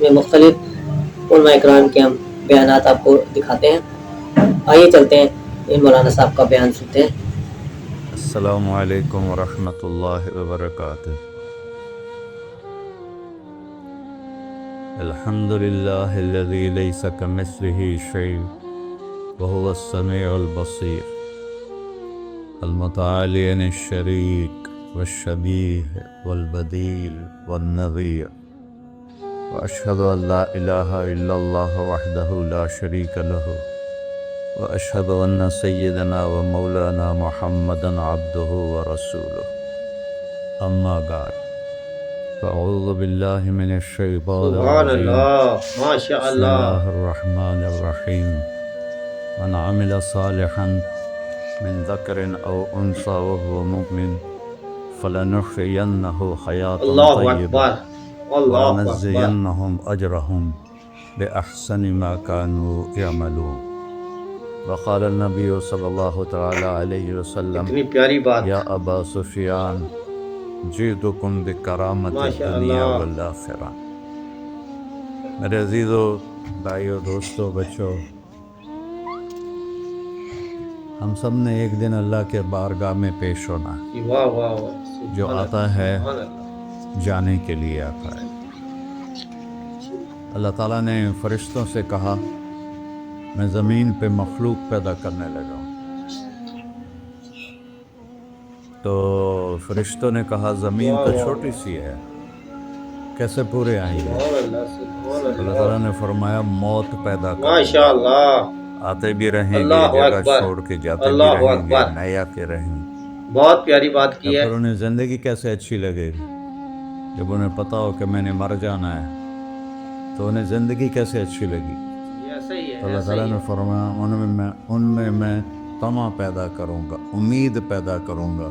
میں مختلف علماء اکرام کے ہم بیانات آپ کو دکھاتے ہیں۔ آئیے چلتے ہیں ان مولانا صاحب کا بیان سنتے ہیں۔ السلام علیکم ورحمۃ اللہ وبرکاتہ۔ الحمد للہ الذی لیس کمثلہ شیء وهو السمیع البصیر المتعالی عن الشریک والشبیہ والبدیل والنظیر، واشہد ان لا الہ الا اللہ وحدہ لا شریک لہ، واشہد ان سیدنا و مولانا محمدا عبدہ ورسولہ، اما بعد فاعوذ باللہ من الشیطان سبحان الرجیم، اللہ، ماشاء بسم اللہ۔ اللہ الرحمن الرحیم، من عمل صالحا من ذکر او انثى وهو مؤمن فلنحيينه حیاة اللہ طیبہ اکبر، اللہ اکبر۔ ولنجزینهم اجرهم بأحسن ما كانوا يعملون۔ وقال النبی صلی اللہ تعالی علیہ وسلم، اتنی پیاری بات، یا ابا سفیان جئتکم بکرامت ماشاء الدنیا اللہ۔ والآخرہ۔ میرے عزیزو، بھائیو، دوستو، بچوں، ہم سب نے ایک دن اللہ کے بارگاہ میں پیش ہونا ہے۔ جی واہ واہ واہ، جو آتا ہے سبحان اللہ۔ جانے کے لیے آتا ہے۔ اللہ تعالیٰ نے فرشتوں سے کہا، میں زمین پہ مخلوق پیدا کرنے لگا ہوں۔ تو فرشتوں نے کہا زمین تو چھوٹی سی ہے، کیسے پورے آئیں گے؟ سبحان اللہ، سبحان اللہ اللہ، تعالیٰ نے فرمایا موت پیدا کروں ماشاء گا، اللہ، آتے بھی رہیں گے، اللہ جگہ اکبر، چھوڑ کے جاتے بھی اللہ رہیں گے، اکبر۔ نیا کے رہیں گے۔ بہت پیاری بات تو کی ہے۔ پھر انہیں زندگی کیسے اچھی لگے گی؟ جب انہیں پتا ہو کہ میں نے مر جانا ہے تو انہیں زندگی کیسے اچھی لگی؟ یہ ایسا ہی ہے، تو اللہ ایسا تعالیٰ ہی نے ہے۔ فرمایا ان میں میں طمع پیدا کروں گا، امید پیدا کروں گا۔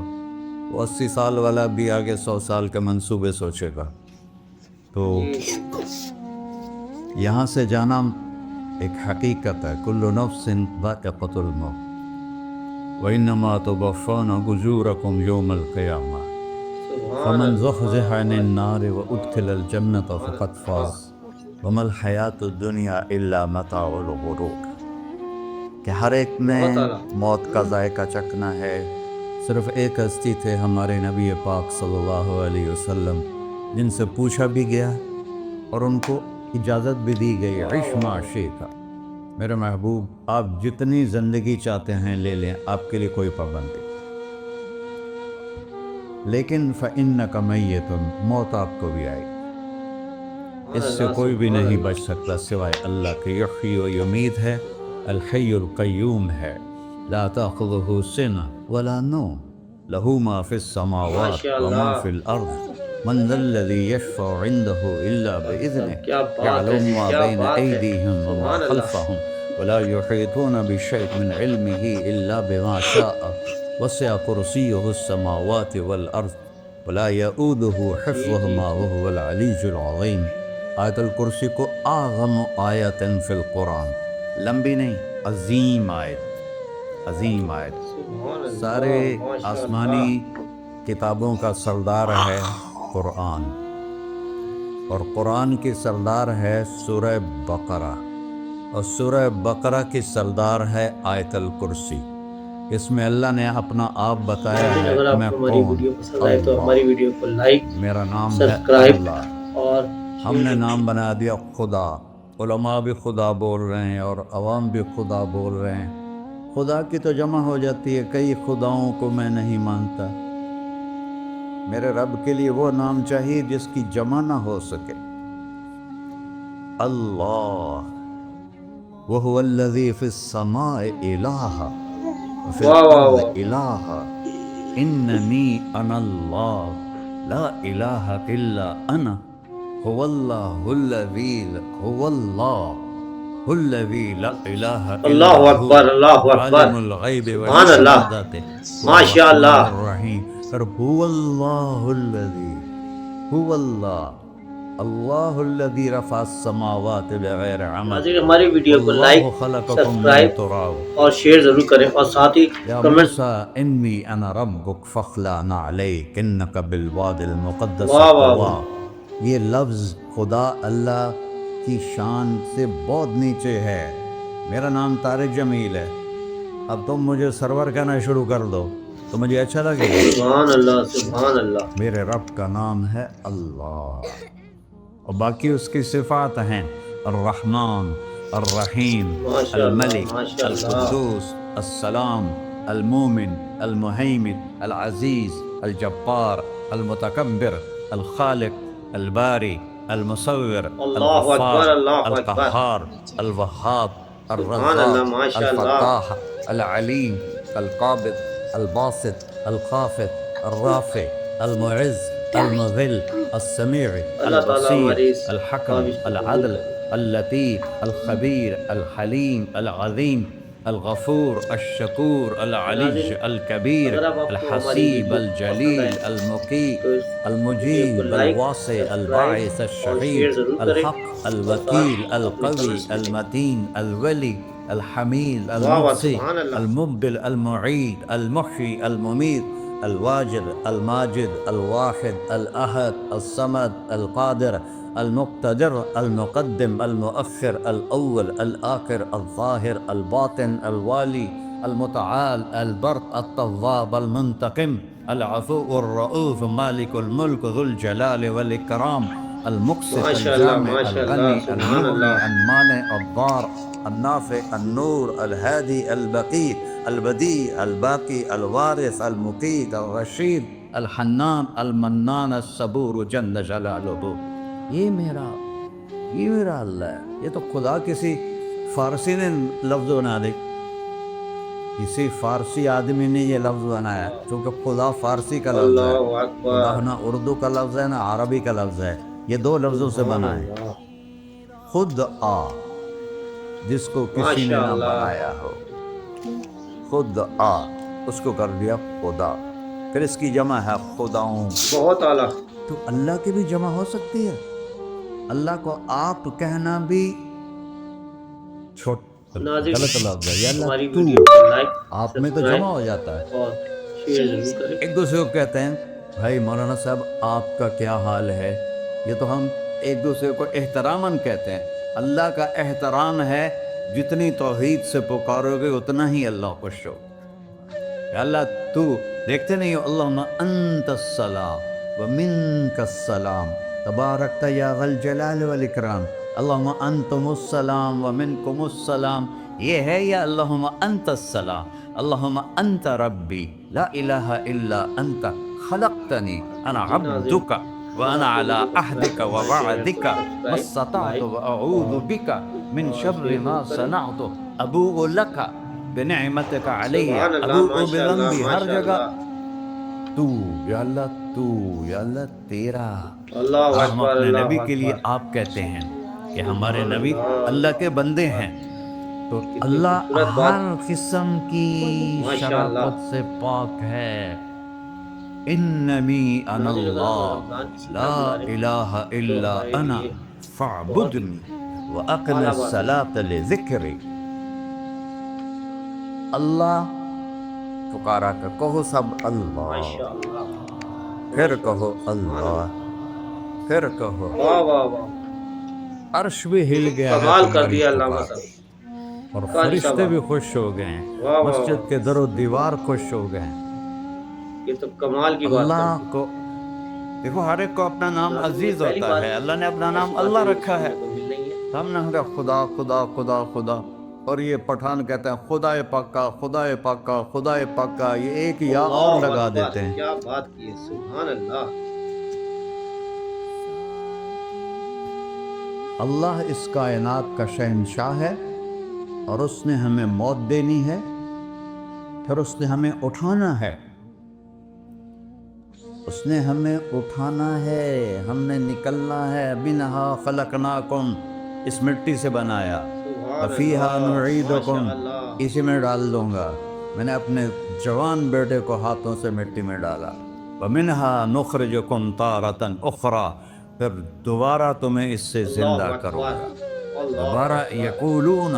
وہ 80 سال والا بھی آگے 100 سال کے منصوبے سوچے گا۔ تو یہاں سے جانا ایک حقیقت ہے، کل نفس ذائقۃ الموت وانما توفون اجورکم یوم القیامہ فمن زحزح عن النار وادخل الجنۃ فقد فاز وما الحیاۃ الدنیا الا متاع الغرور، کہ ہر ایک نے موت کا ذائقہ چکھنا ہے۔ صرف ایک ہستی تھے ہمارے نبی پاک صلی اللہ علیہ وسلم، جن سے پوچھا بھی گیا اور ان کو اجازت بھی دی گئی، عش ما شئت، میرے محبوب آپ جتنی زندگی چاہتے ہیں لے لیں، آپ کے لیے کوئی پابندی، لیکن فإنک میت، موت آپ کو بھی آئے گی۔ اس سے کوئی بھی نہیں بچ سکتا سوائے اللہ کے۔ یحیی و یمیت ہے، الحی القیوم ہے، لا تأخذہ سنہ ولا نوم، لہ ما فی السماوات وما فی الارض، من ذا الذی یشفع عنده الا بإذنہ، یعلم ما بین ایدیہم وما خلفہم ولا یحیطون بشیء من علمہ الا بما شاء، وسع کرسیہ السماوات والارض ولا یؤودہ حفظہما وہو العلی العظیم۔ آیت الکرسی کو اعظم آیت فی القرآن، لمبی نہیں، عظیم آیت، عظیم آیت۔ سارے آسمانی کتابوں کا سردار ہے قرآن، اور قرآن کی سردار ہے سورہ بقرہ، اور سورہ بقرہ کی سردار ہے آیت الکرسی۔ اس میں اللہ نے اپنا آپ بتایا ہے اگر آپ میں کو ہماری کون، ویڈیو پسند آئے تو ہماری ویڈیو کو لائک، میرا نام ہے سبسکرائب اللہ۔ اور ہم نے نام بنا دیا خدا۔ علماء بھی خدا بول رہے ہیں اور عوام بھی خدا بول رہے ہیں۔ خدا کی تو جمع ہو جاتی ہے، کئی خداؤں کو میں نہیں مانتا۔ میرے رب کے لیے وہ نام چاہیے جس کی جمع نہ ہو سکے۔ اللہ، وہو الذی فی السماء الہ وفی الارض الہ، اننی انا اللہ لا الہ الا انا، هو اللہ الذی هو اللہ الذی لا الہ الا اللہ هو، اکبر، اللہ اکبر، عالم الغیب سبحان اللہ، والشہادۃ ماشاء الرحمن اللہ۔ الرحیم۔ اور هو اللہ الذی، هو اللہ، اللہ الذی رفع السماوات بغیر عمد، ناظرین ہماری ویڈیو کو لائک، واللہ خلقکم من سبسکرائب تراب، اور شیئر ضرور کریں، اور ساتھ ہی یا کمنٹ۔ موسیٰ انی انا ربک فاخلع نعلیک انک بالواد المقدس واہ واہ طویٰ۔ واہ، یہ لفظ خدا، اللہ کی شان سے بہت نیچے ہے. میرا نام طارق جمیل ہے, اب تم مجھے سرور کہنا شروع کر دو تو مجھے اچھا لگے گا. سبحان اللہ سبحان اللہ. میرے رب کا نام ہے اللہ, اور باقی اس کی صفات ہیں الرحمن, الرحیم, ماشاء اللہ الملک, ماشاء اللہ. القدوس, السلام, المومن, المہیمن, العزیز, الجبار, المتکبر, الخالق, الباری, المصور, اللہ اکبر الغفار, اللہ اکبر. القہار, الوہاب, سبحان اللہ الرزاق, ماشاء اللہ. الفتاح, العلیم, القابض, الباسط, الخافض, الرافع, المعز, المذل, السمیع, اللہ تعالیٰ ہماری البصیر, اس الحکم, کاوش کو العدل, اللطیف, الخبیر, الحلیم, العظیم, الغفور, الشکور, العلی, الکبیر, اگر آپ کو ہماری الحسیب, ویڈیو الجلیل, پسند آئے المقیت, تو اس ویڈیو المجیب, کو لائک الواسع, سبسکرائب الباعث, اور الشہید, شیئر ضرور کریں. الحق, الوکیل, اور القوی, اپنے المتین, الولی, الحمید, واہ واہ المحصی, سبحان اللہ. المبدل, المعید, المحیی, الممید, الواجد, الماجد, الواحد, الأحد, الصمد, القادر, المقتدر, المقدم, المؤخر, الأول, الآخر, الظاهر, الباطن, الوالي, المتعال, البر, التواب, المنتقم, العفو, الرؤوف, مالك الملك, ذو الجلال والإكرام, المقسط, ماشاء اللہ الجامع, ماشاء اللہ الغني, سبحان المغني, اللہ. المانع, الضار, النافع, النور, الهادي, البقي, البديع, الباقي, الوارث, المقيت, الرشيد, الحنان, المنان, الصبور جل جلالہ. یہ میرا اللہ ہے. یہ تو خدا کسی فارسی نے لفظ بنا دی, کسی فارسی آدمی نے یہ لفظ بنایا, کیونکہ خدا فارسی کا لفظ ہے, اللہ اکبر. خدا نہ اردو کا لفظ ہے نہ عربی کا لفظ ہے, یہ دو لفظوں سے بنا ہے. خود آ, جس کو کسی نے ماشاء نہ اللہ. بنایا ہو, خود آ, اس کو کر دیا خدا. پھر اس کی جمع ہے خداؤں. بہت اعلیٰ. تو اللہ کی بھی جمع ہو سکتی ہے. اللہ کو آپ کہنا بھی ناظرین، غلط لفظ ہے. یا ہماری اللہ تو, ویڈیو کو لائک آپ میں تو جمع ہو جاتا ہے. اور شیئر ضرور کریں. ایک دوسرے کو کہتے ہیں بھائی مولانا صاحب آپ کا کیا حال ہے. یہ تو ہم ایک دوسرے کو احتراماً کہتے ہیں. اللہ کا احترام ہے جتنی توحید سے پکارو گے اتنا ہی اللہ خوش ہو. یا اللہ تو, دیکھتے نہیں ہو اللہم انت السلام ومنک السلام تبارکت یا ذا الجلال والاکرام, اللہم انتم السلام ومنکم السلام. یہ ہے یا اللہم انت السلام, اللہم انت ربی لا الہ الا انت خلقتنی انا عبدک وانا علی عہدک ووعدک ما استطعت واعوذ بک من شر ما صنعت ابوء لک بنعمتک علی سبحان اللہ ابوء ماشاء اللہ بذنبی. ہر ماشاء جگہ اللہ. تو یا اللہ, تو یا اللہ تیرا. اللہ اور ہم اکبر اپنے اللہ نبی کے لیے اکبر. آپ کہتے ہیں کہ ہمارے نبی اللہ کے بندے ہیں. تو اللہ خوبصورت بات. ہر قسم کی ماشاء اللہ. شرافت سے پاک ہے. اننی انا اللہ لا الہ الا انا فاعبدنی واقم الصلاۃ لذکری. اللہ پکارا کر کہو سب اللہ, ماشاء اللہ. پھر کہو اللہ, پھر کہو. واہ واہ واہ. عرش بھی ہل گیا ہے کمال کر تمہاری دیا علامہ پکار, صاحب. اور قاری فرشتے صاحب. بھی خوش ہو گئے ہیں, واہ واہ مسجد واہ. کے در و دیوار خوش ہو گئے ہیں. یہ تو کمال کی بات اللہ کر دی. کو دیکھو, ہر ایک کو اپنا نام عزیز پہلی ہوتا بات ہے. اللہ نے اپنا نام ایسی اللہ باتیں رکھا ہے. سننے کو مل رہی ہیں. ہم نے کہا خدا خدا خدا خدا, اور یہ پٹھان کہتے ہیں خدا پاکا خدا پاکا خدا پاکا, یہ ایک یا اور اللہ لگا اکبر. دیتے ہیں. کیا بات کی ہے, سبحان اللہ. اللہ اس کائنات کا شہنشاہ ہے, اور اس نے ہمیں موت دینی ہے, پھر اس نے ہمیں اٹھانا ہے. اس نے ہمیں اٹھانا ہے, ہم نے نکلنا ہے. منہا خلقناکم, اس مٹی سے بنایا. وفیہا نعیدکم, اسی میں ڈال دوں گا. میں نے اپنے جوان بیٹے کو ہاتھوں سے مٹی میں ڈالا. ومنہا نخرجکم تارۃ اخری, پھر دوبارہ تمہیں اس سے زندہ کروں گا. دوبارہ یقولون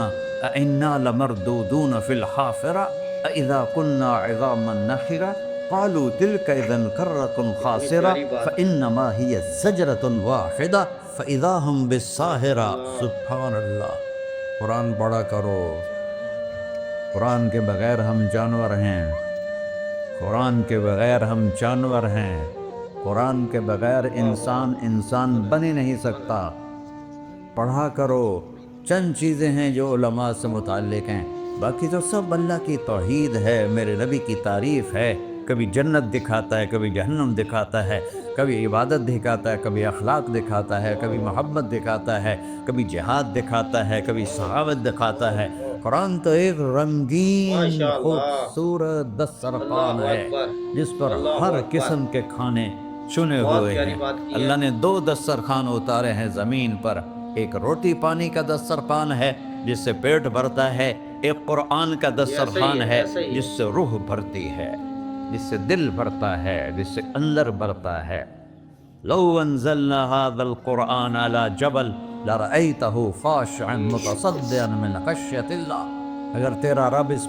اِنَّا لَمَرْدُودُونَ فِي الْحَافِرَةِ أَإِذَا كُنَّا عِظَامًا نَخِرَةً قَالُوا تِلْكَ إِذًا كَرَّةٌ خَاسِرَةٌ فَإِنَّمَا هِيَ زَجْرَةٌ وَاحِدَةٌ فَإِذَا هُمْ بِالسَّاهِرَةِ سبحان اللہ. قرآن پڑھا کرو. قرآن کے بغیر ہم جانور ہیں. قرآن کے بغیر ہم جانور ہیں. قرآن کے بغیر انسان بن ہی نہیں سکتا. پڑھا کرو. چند چیزیں ہیں جو علماء سے متعلق ہیں، باقی تو سب اللہ کی توحید ہے، میرے نبی کی تعریف ہے. کبھی جنت دکھاتا ہے، کبھی جہنم دکھاتا ہے، کبھی عبادت دکھاتا ہے، کبھی اخلاق دکھاتا ہے، کبھی محبت دکھاتا ہے، کبھی جہاد دکھاتا ہے، کبھی صحابت دکھاتا ہے. قرآن تو ایک رنگین خوبصورت دسترخوان ہے جس پر ہر قسم کے کھانے چنے ہوئے ہیں. اللہ نے 2 دسترخوان اتارے ہیں زمین پر. ایک روٹی پانی کا دسترخوان ہے جس سے پیٹ بھرتا ہے، ایک قرآن کا دسترخوان ہے جس سے روح بھرتی ہے، جس سے دل بھرتا ہے، جس سے اندر بھرتا ہے. لو انزلنا هذا القرآن على جبل لرأيته خاشعا متصدعا من خشية اللہ. اگر تیرا رب اس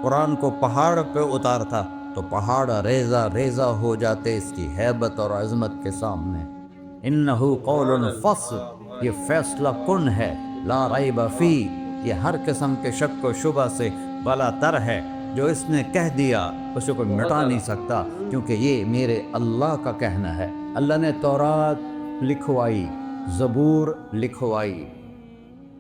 قرآن کو پہاڑ پہ اتارتا تو پہاڑ ریزہ ریزہ ہو جاتے اس کی ہیبت اور عظمت کے سامنے. انہ قول فصل، یہ فیصلہ کن ہے. لا ریب فی، یہ ہر قسم کے شک و شبہ سے بلا تر ہے. جو اس نے کہہ دیا اسے کوئی مٹا نہیں سکتا، کیونکہ یہ میرے اللہ کا کہنا ہے. اللہ نے تورات لکھوائی، زبور لکھوائی،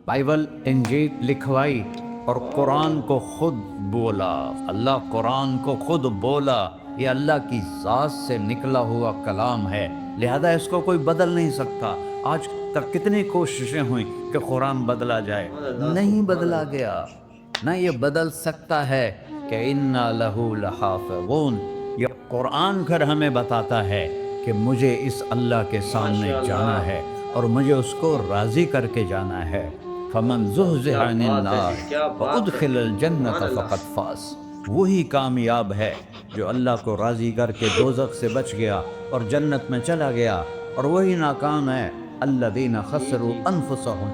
بائبل انجیل لکھوائی، اور قرآن کو خود بولا. اللہ قرآن کو خود بولا. یہ اللہ کی ذات سے نکلا ہوا کلام ہے، لہذا اس کو کوئی بدل نہیں سکتا. آج تک کتنی کوششیں ہوئیں کہ قرآن بدلا جائے، نہیں بدلا گیا. نہ یہ بدل سکتا ہے کہ اِنَّا لَهُ لَحَافِظُونَ. یہ قرآن پھر ہمیں بتاتا ہے کہ مجھے اس اللہ کے سامنے جانا ہے اور مجھے اس کو راضی کر کے جانا ہے. فَمَنْ زُحْزِحَ عَنِ النَّارِ وَأُدْخِلَ الْجَنَّةَ فَقَدْ فَازَ. وہی کامیاب ہے جو اللہ کو راضی کر کے دوزخ سے بچ گیا اور جنت میں چلا گیا، اور وہی ناکام ہے الَّذِينَ خَسِرُوا أَنفُسَهُمْ.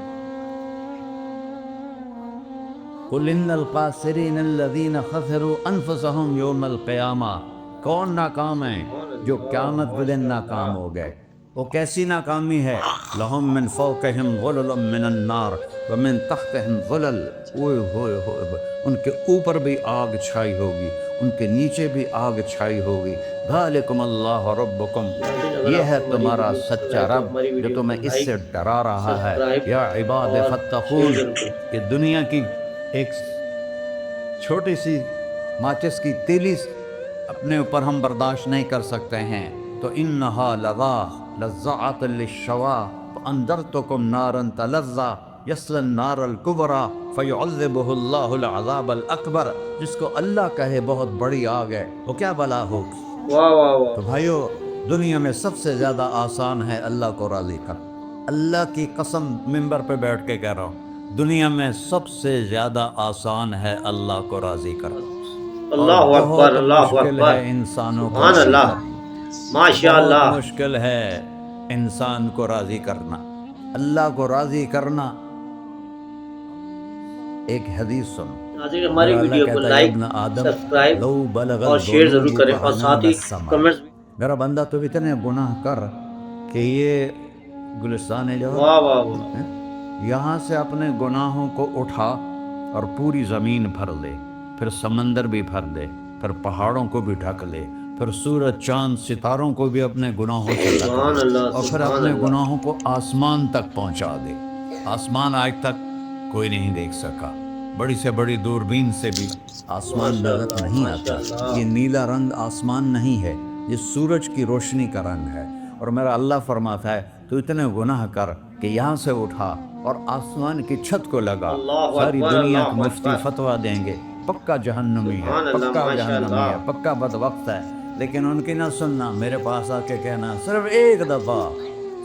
قُلْ إِنَّ الْخَاسِرِينَ الَّذِينَ خَسِرُوا أَنفُسَهُمْ يَوْمَ الْقِيَامَةِ. کون ناکام ہیں؟ جو قیامت کے دن ناکام ہو گئے. وہ کیسی ناکامی ہے؟ لَهُم مِّن فَوْقِهِمْ غُلُلٌ مِّنَ النَّارِ وَمِن تَحْتِهِمْ غُلُلٌ. اوئے ہوئے ہوئے، ان کے اوپر بھی آگ چھائی ہوگی، ان کے نیچے بھی آگ چھائی ہوگی. ذَلِكُمُ اللَّهُ رَبُّكُمْ، یہ ہے تمہارا سچا رب جو تمہیں اس سے ڈرا رہا ہے. یا عباد فاتقون. یہ دنیا کی ایک چھوٹی سی ماچس کی تیلی اپنے اوپر ہم برداشت نہیں کر سکتے ہیں تو انہا لذاۃ للشوا فانذرتکم نارا تلظی یصلی النار الکبری فیعذبہ اللہ العذاب الاکبر. جس کو اللہ کہے بہت بڑی آگ ہے، وہ کیا بلا ہوگی. تو بھائیو، دنیا میں سب سے زیادہ آسان ہے اللہ کو راضی کر. اللہ کی قسم ممبر پہ بیٹھ کے کہہ رہا ہوں، دنیا میں سب سے زیادہ آسان ہے اللہ کو راضی کرنا. اللہ اکبر، اللہ مشکل اکبر، ہے انسانوں کو سبحان اللہ، ماشاء بہت اللہ. مشکل ہے انسان کو راضی کرنا. اللہ کو راضی کرنا. ایک حدیث سنو. ناظرین، ہماری ویڈیو کو لائک، سبسکرائب اور شیئر ضرور کریں، اور ساتھ ہی کمنٹس. میرا بندہ تو اتنے گناہ کر کہ یہ گلستان جو واہ واہ واہ، یہاں سے اپنے گناہوں کو اٹھا اور پوری زمین بھر لے، پھر سمندر بھی بھر لے، پھر پہاڑوں کو بھی ڈھک لے، پھر سورج چاند ستاروں کو بھی اپنے گناہوں سے ڈھک سبحان لے، اللہ، اور پھر سبحان اپنے اللہ. گناہوں کو آسمان تک پہنچا دے. آسمان آج تک کوئی نہیں دیکھ سکا. بڑی سے بڑی دوربین سے بھی آسمان نظر نہیں آتا. یہ نیلا رنگ آسمان نہیں ہے، یہ سورج کی روشنی کا رنگ ہے. اور میرا اللہ فرماتا ہے تو اتنے گناہ کر کہ یہاں سے اٹھا اور آسمان کی چھت کو لگا. اللہ ساری اکبر، دنیا اللہ کی مفتی اکبر. فتویٰ دیں گے پکا جہنمی ہے، سبحان اللہ، پکا ماشاء جہنمی ہے، اللہ. پکا بدبخت ہے. لیکن ان کی نہ سننا، میرے پاس آ کے کہنا صرف ایک دفعہ،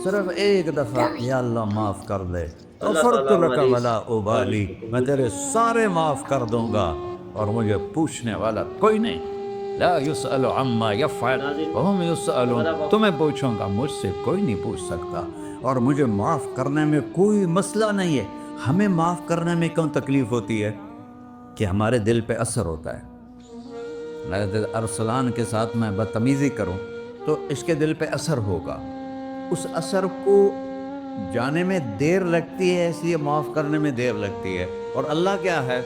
صرف ایک دفعہ، یا اللہ معاف کر دے. اللہ غفرت تعالیٰ لک ہماری ولا ابالی، میں تیرے سارے معاف کر دوں گا اور مجھے پوچھنے والا کوئی نہیں. لا یسأل عما یفعل وهم یسألون. تمہیں پوچھوں گا، مجھ سے کوئی نہیں پوچھ سکتا، اور مجھے معاف کرنے میں کوئی مسئلہ نہیں ہے. ہمیں معاف کرنے میں کیوں تکلیف ہوتی ہے؟ کہ ہمارے دل پہ اثر ہوتا ہے. میں ارسلان کے ساتھ میں بدتمیزی کروں تو اس کے دل پہ اثر ہوگا. اس اثر کو جانے میں دیر لگتی ہے اس لیے معاف کرنے میں دیر لگتی ہے. اور اللہ کیا ہے؟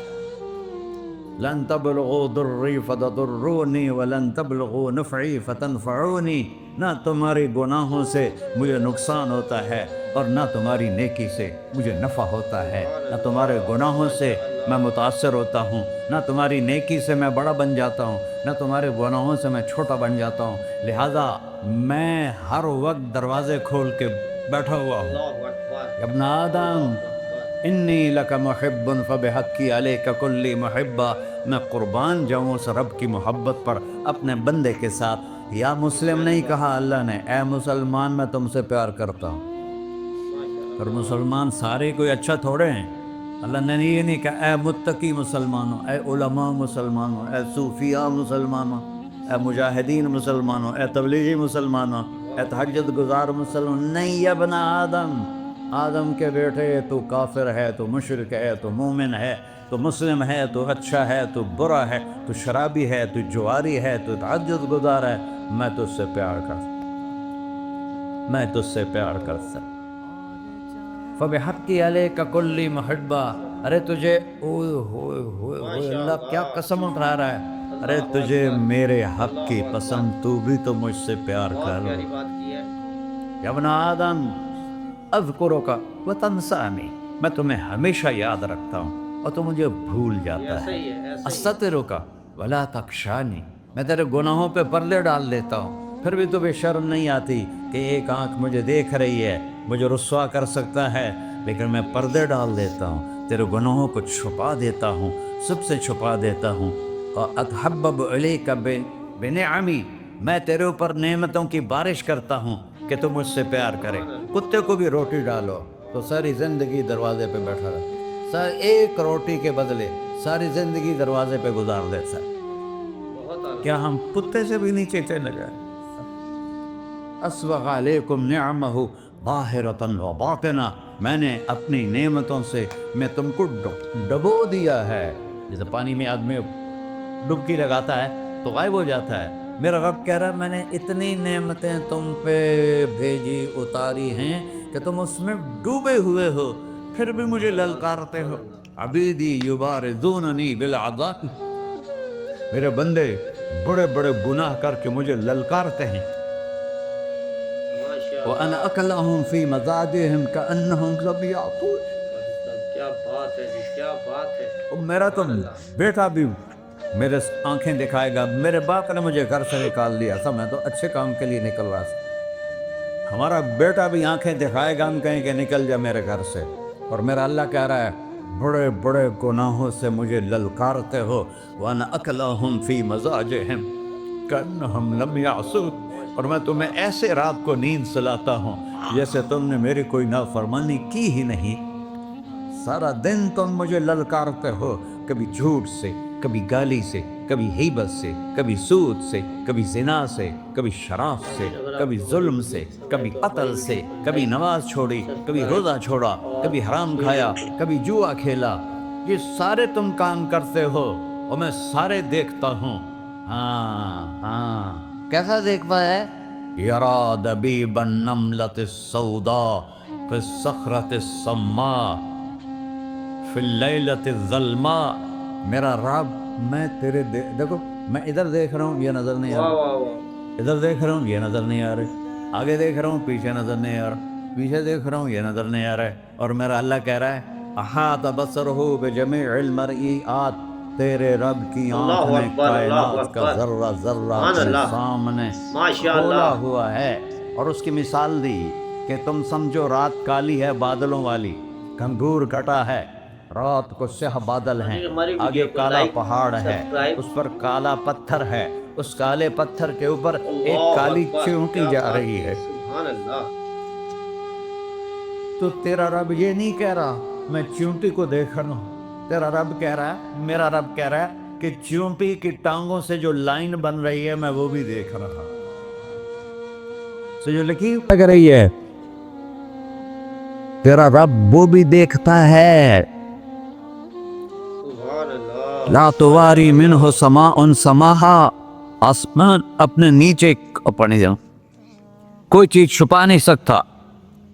لن تبلغوا ضری فتضرونی ولن تبلغوا نفعی فتنفعونی. نہ تمہاری گناہوں سے مجھے نقصان ہوتا ہے اور نہ تمہاری نیکی سے مجھے نفع ہوتا ہے. نہ تمہارے گناہوں سے میں متاثر ہوتا ہوں، نہ تمہاری نیکی سے میں بڑا بن جاتا ہوں، نہ تمہارے گناہوں سے میں چھوٹا بن جاتا ہوں. لہذا میں ہر وقت دروازے کھول کے بیٹھا ہوا ہوں. اللہ اکبر. ابن آدم انی لک محب فبحقی علیک کلی محبہ. میں قربان جاؤں اس رب کی محبت پر اپنے بندے کے ساتھ. یا مسلم نہیں کہا اللہ نے، اے مسلمان میں تم سے پیار کرتا ہوں. اور مسلمان سارے کوئی اچھا تھوڑے ہیں. اللہ نے یہ نہیں کہا اے متقی مسلمانوں، اے علماء مسلمانوں، اے صوفیاء مسلمانوں، اے مجاہدین مسلمانوں، اے تبلیغی مسلمانوں، اے تہجد گزار مسلمان. نہیں یا ابن آدم، آدم کے بیٹے، تو کافر ہے، تو مشرک ہے، تو مومن ہے، تو مسلم ہے، تو اچھا ہے، تو برا ہے، تو شرابی ہے، تو جواری ہے، تو تہجد گزار ہے. میں تجھ سے پیار کرتا، میں تجھ سے پیار کرتا. فبحقی علیک کلی محبہ. ارے تجھے اوئے ہوئے ہوئے ہوئے، اللہ کیا قسم اٹھا رہا ہے. ارے تجھے میرے حق کی پسند، تو بھی تو مجھ سے پیار بہت کر. پیاری بات کی ہے. یا ابن آدم اذکرک وتنسانی. میں تمہیں ہمیشہ یاد رکھتا ہوں اور تو مجھے بھول جاتا ایسا ہے. ہی ہے، ایسا ہی ہے. استترک ولا تخشانی. میں تیرے گناہوں پہ پردے ڈال دیتا ہوں، پھر بھی تمہیں شرم نہیں آتی کہ ایک آنکھ مجھے دیکھ رہی ہے، مجھے رسوا کر سکتا ہے، لیکن میں پردے ڈال دیتا ہوں، تیرے گناہوں کو چھپا دیتا ہوں، سب سے چھپا دیتا ہوں. اور اتحبب الیک بنعمی. میں تیرے اوپر نعمتوں کی بارش کرتا ہوں کہ تم مجھ سے پیار کرے. کتے کو بھی روٹی ڈالو تو ساری زندگی دروازے پہ بیٹھا رہا. ایک روٹی کے بدلے ساری زندگی دروازے پہ گزار دیتا ہے. کیا ہم کتے سے بھی نیچے چلے گئے؟ اسبغ علیکم نعمہ ظاہرۃ و باطنہ. میں نے اپنی نعمتوں سے میں تم کو ڈبو دیا ہے. جیسے پانی میں آدمی ڈبکی لگاتا ہے تو غائب ہو جاتا ہے. میرا رب کہہ رہا ہے میں نے اتنی نعمتیں تم پہ بھیجی، اتاری ہیں کہ تم اس میں ڈوبے ہوئے ہو، پھر بھی مجھے للکارتے ہو. عبیدی یبارزوننی بالعذاب. میرے بندے بڑے بڑے گناہ کر کے مجھے للکارتے ہیں. وَأَنَا أَكْلَهُمْ فِي مَزَاجِهِمْ كَأَنَّهُمْ لَمْ يَعْقُولُ. کیا بات ہے جی، کیا بات ہے. میرا تو بیٹا بھی میرے آنکھیں دکھائے گا. میرے باپ نے مجھے گھر سے نکال دیا تھا، میں تو اچھے کام کے لیے نکل رہا تھا. ہمارا بیٹا بھی آنکھیں دکھائے گا، ہم کہیں کہ نکل جا میرے گھر سے. اور میرا اللہ کہہ رہا ہے بڑے بڑے گناہوں سے مجھے للکارتے ہو. وَأَنَا أَكْلَهُمْ فِي مَزَاجِهِمْ كَأَنَّهُمْ لَمْ يَعْصُونِ. اور میں تمہیں ایسے رات کو نیند سلاتا ہوں جیسے تم نے میری کوئی نافرمانی کی ہی نہیں. سارا دن تم مجھے للکارتے ہو، کبھی جھوٹ سے، کبھی گالی سے، کبھی غیبت سے، کبھی سود سے، کبھی زنا سے، کبھی شراب سے، کبھی ظلم سے، کبھی قتل سے، کبھی نماز چھوڑی، کبھی روزہ چھوڑا، کبھی حرام کھایا، کبھی جوا کھیلا. یہ سارے تم کام کرتے ہو اور میں سارے دیکھتا ہوں. ہاں کیسا دیکھتا ہے؟ یرا دبیب النملۃ السوداء فی الصخرۃ الصماء فی اللیلۃ الظلماء. میرا رب میں تیرے دیکھو، میں ادھر دیکھ رہا ہوں یہ نظر نہیں آ رہا، ادھر دیکھ رہا ہوں یہ نظر نہیں آ رہی، آگے دیکھ رہا ہوں پیچھے نظر نہیں آ رہا، پیچھے دیکھ رہا ہوں یہ نظر نہیں آ رہا ہے. اور میرا اللہ کہہ رہا ہے احاط بصرہ بجمیع المرئیات. تیرے رب کی آنکھ نے کائنات کا ذرہ ذرہ اپنے سامنے کھولا ہوا ہے. اور اس کی مثال دی کہ تم سمجھو رات کالی ہے بادلوں والی، گھنگور کٹا ہے، رات کو سیاہ بادل ہیں، آگے کالا پہاڑ ہے، اس پر کالا پتھر ہے، اس کالے پتھر کے اوپر ایک کالی چیونٹی جا رہی ہے. سبحان اللہ. تو تیرا رب یہ نہیں کہہ رہا میں چیونٹی کو دیکھ رہا ہوں. تیرا رب کہہ رہا ہے، میرا رب کہہ رہا ہے کہ چیونٹی کی ٹانگوں سے جو لائن بن رہی ہے میں وہ بھی دیکھ رہا ہوں. جو لکیر لگ رہی ہے تیرا رب وہ بھی دیکھتا ہے. لا تواری منہ سماء سماہا. آسمان اپنے نیچے اپنے کوئی چیز چھپا نہیں سکتا.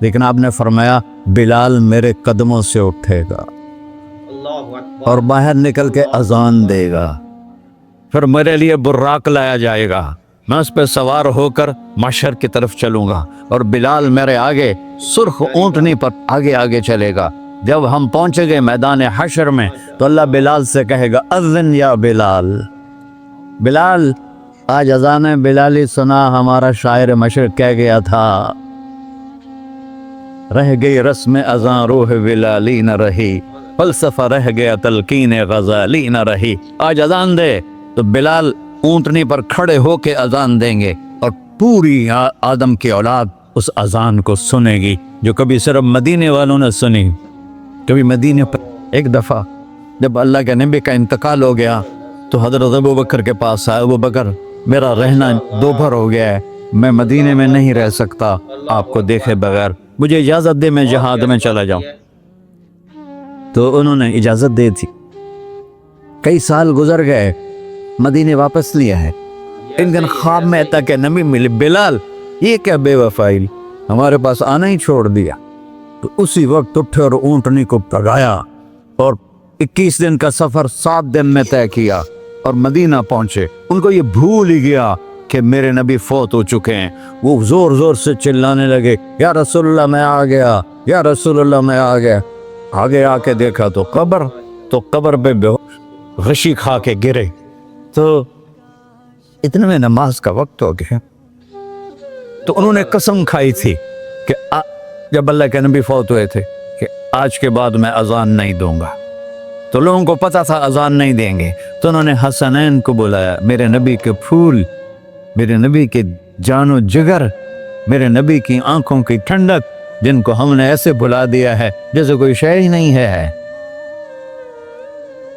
لیکن آپ نے فرمایا بلال میرے قدموں سے اٹھے گا اور باہر نکل کے اذان دے گا، پھر میرے لیے براق لایا جائے گا، میں اس پہ سوار ہو کر محشر کی طرف چلوں گا اور بلال میرے آگے سرخ اونٹنی پر آگے آگے چلے گا۔ جب ہم پہنچے گے میدان حشر میں تو اللہ بلال سے کہے گا اذن یا بلال، بلال آج اذان بلالی سنا، ہمارا شاعر مشرق کہہ گیا تھا رہ گئی رسم اذان روح بلالی نہ رہی، فلسفہ رہ گیا تلقین غزالی نہ رہی۔ آج اذان دے تو بلال اونٹنی پر کھڑے ہو کے اذان دیں گے اور پوری آدم کی اولاد اس اذان کو سنے گی جو کبھی صرف مدینے والوں نے سنی۔ کبھی مدینے پر ایک دفعہ جب اللہ کے نبی کا انتقال ہو گیا تو حضرت ابوبکر کے پاس آئے، ابوبکر میرا رہنا دوپہر ہو گیا ہے، میں مدینے میں نہیں رہ سکتا آپ کو دیکھے بغیر، مجھے اجازت دے میں جہاد میں چلا جاؤں۔ تو انہوں نے اجازت دے تھی۔ کئی سال گزر گئے، مدینے واپس لیا ہے، ایک دن خواب میں تک نبی ملے، بلال یہ کیا بے وفائی، ہمارے پاس آنا ہی چھوڑ دیا۔ تو اسی وقت اٹھے اور اونٹنی کو پگایا اور 21 دن کا سفر 7 دن میں طے کیا اور مدینہ پہنچے۔ ان کو یہ بھول ہی گیا کہ میرے نبی فوت ہو چکے ہیں۔ وہ زور زور سے چلانے لگے یا رسول اللہ میں آ گیا، یا رسول اللہ میں آ گیا۔ آگے آ کے دیکھا تو قبر پہ غشی کھا کے گرے۔ تو اتنے میں نماز کا وقت ہو گیا، تو انہوں نے قسم کھائی تھی کہ جب اللہ کے نبی فوت ہوئے تھے کہ آج کے بعد میں اذان نہیں دوں گا۔ تو لوگوں کو پتا تھا اذان نہیں دیں گے، تو انہوں نے حسنین کو بلایا، میرے نبی کے پھول، میرے نبی کے جان و جگر، میرے نبی کی آنکھوں کی ٹھنڈک، جن کو ہم نے ایسے بلا دیا ہے جیسے کوئی شے ہی نہیں ہے۔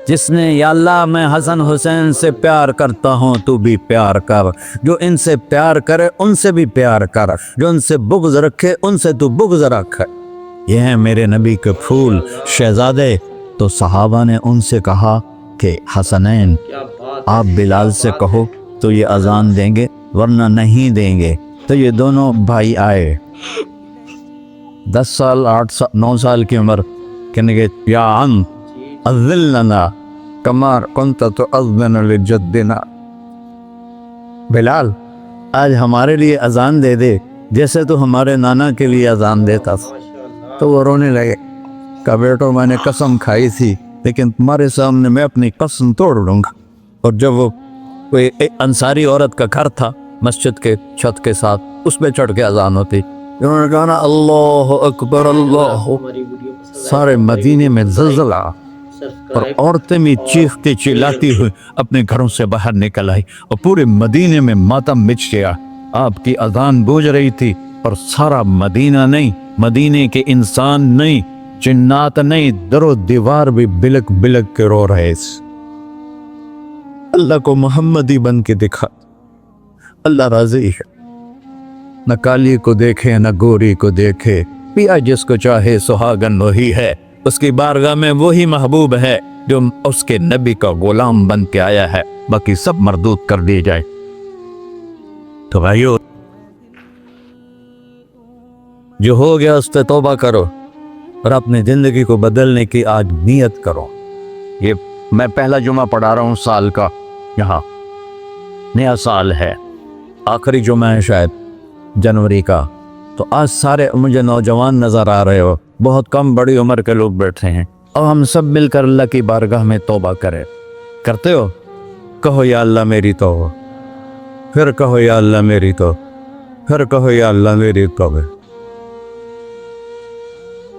جس نے یا اللہ میں حسن حسین سے پیار کرتا ہوں تو بھی پیار کر، جو ان سے پیار کرے ان سے بھی پیار کر، جو ان سے بغض رکھے ان سے تو بغض رکھ۔ یہ ہیں میرے نبی کے پھول شہزادے۔ تو صحابہ نے ان سے کہا کہ حسنین آپ بلال سے کہو تو یہ اذان دیں گے ورنہ نہیں دیں گے۔ تو یہ دونوں بھائی آئے، 10 سال 8 سال 9 سال کی عمر، کہنے گے یا عم اذن لنا کما کنت تؤذن لجدنا، بلال آج ہمارے لیے اذان دے دے جیسے تو ہمارے نانا کے لیے اذان دیتا تھا۔ تو وہ رونے لگے، کہا بیٹو میں نے قسم کھائی تھی لیکن تمہارے سامنے میں اپنی قسم توڑ لوں گا۔ اور جب وہ کوئی انصاری عورت کا گھر تھا مسجد کے چھت کے ساتھ، اس پہ چڑھ کے اذان ہوتی، انہوں نے کہا نا اللہ اکبر اللہ، سارے مدینے میں زلزلہ اور عورتیں بھی چیختی چلاتی ہوئی اپنے گھروں سے باہر نکل آئی اور پورے مدینے میں ماتم مچ گیا۔ آپ کی اذان گونج رہی تھی اور سارا مدینہ نہیں، مدینے کے انسان نہیں، جنات نہیں، در و دیوار بھی بلک بلک کے رو رہے تھے۔ اللہ کو محمدی بن کے دکھا، اللہ راضی ہے، نہ کالی کو دیکھے نہ گوری کو دیکھے، پیا جس کو چاہے سہاگن وہی ہے، اس کی بارگاہ میں وہی محبوب ہے جو اس کے نبی کا غلام بن کے آیا ہے، باقی سب مردود کر دی جائے۔ تو بھائیو جو ہو گیا اس پہ توبہ کرو اور اپنی زندگی کو بدلنے کی آج نیت کرو۔ یہ میں پہلا جمعہ پڑھا رہا ہوں سال کا، یہاں نیا سال ہے، آخری جمعہ ہے شاید جنوری کا، تو آج سارے مجھے نوجوان نظر آ رہے ہو، بہت کم بڑی عمر کے لوگ بیٹھے ہیں، اور ہم سب مل کر اللہ کی بارگاہ میں توبہ کریں۔ کرتے ہو؟ کہو یا اللہ میری توبہ، پھر کہو یا اللہ میری توبہ، پھر کہو یا اللہ میری توبہ۔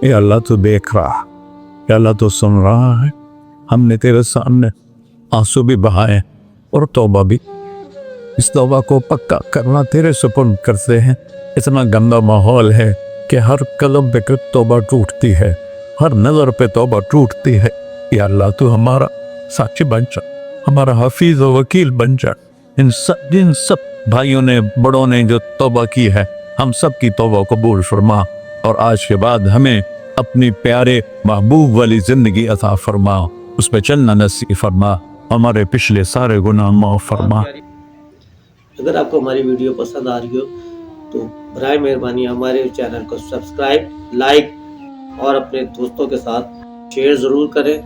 یا اللہ تو دیکھ رہا، یا اللہ تو سن رہا ہے، ہم نے تیرے سامنے آنسو بھی بہائے اور توبہ بھی، اس توبہ کو پکا کرنا تیرے سپرد کرتے ہیں۔ اتنا گندا ماحول ہے کہ ہر قدم پہ توبہ ٹوٹتی ہے، ہر نظر پہ توبہ ٹوٹتی ہے۔ یا اللہ تو ہمارا ساتھی بن جا، ہمارا حفیظ و وکیل بن جا۔ جن سب بھائیوں نے بڑوں نے جو توبہ کی ہے، ہم سب کی توبہ قبول فرما، اور آج کے بعد ہمیں اپنی پیارے محبوب والی زندگی عطا فرما، اس پہ چلنا نصیب فرما، ہمارے پچھلے سارے گناہ معاف فرما۔ اگر آپ کو ہماری ویڈیو پسند آ رہی ہو تو برائے مہربانی ہمارے چینل کو سبسکرائب، لائک اور اپنے دوستوں کے ساتھ شیئر ضرور کریں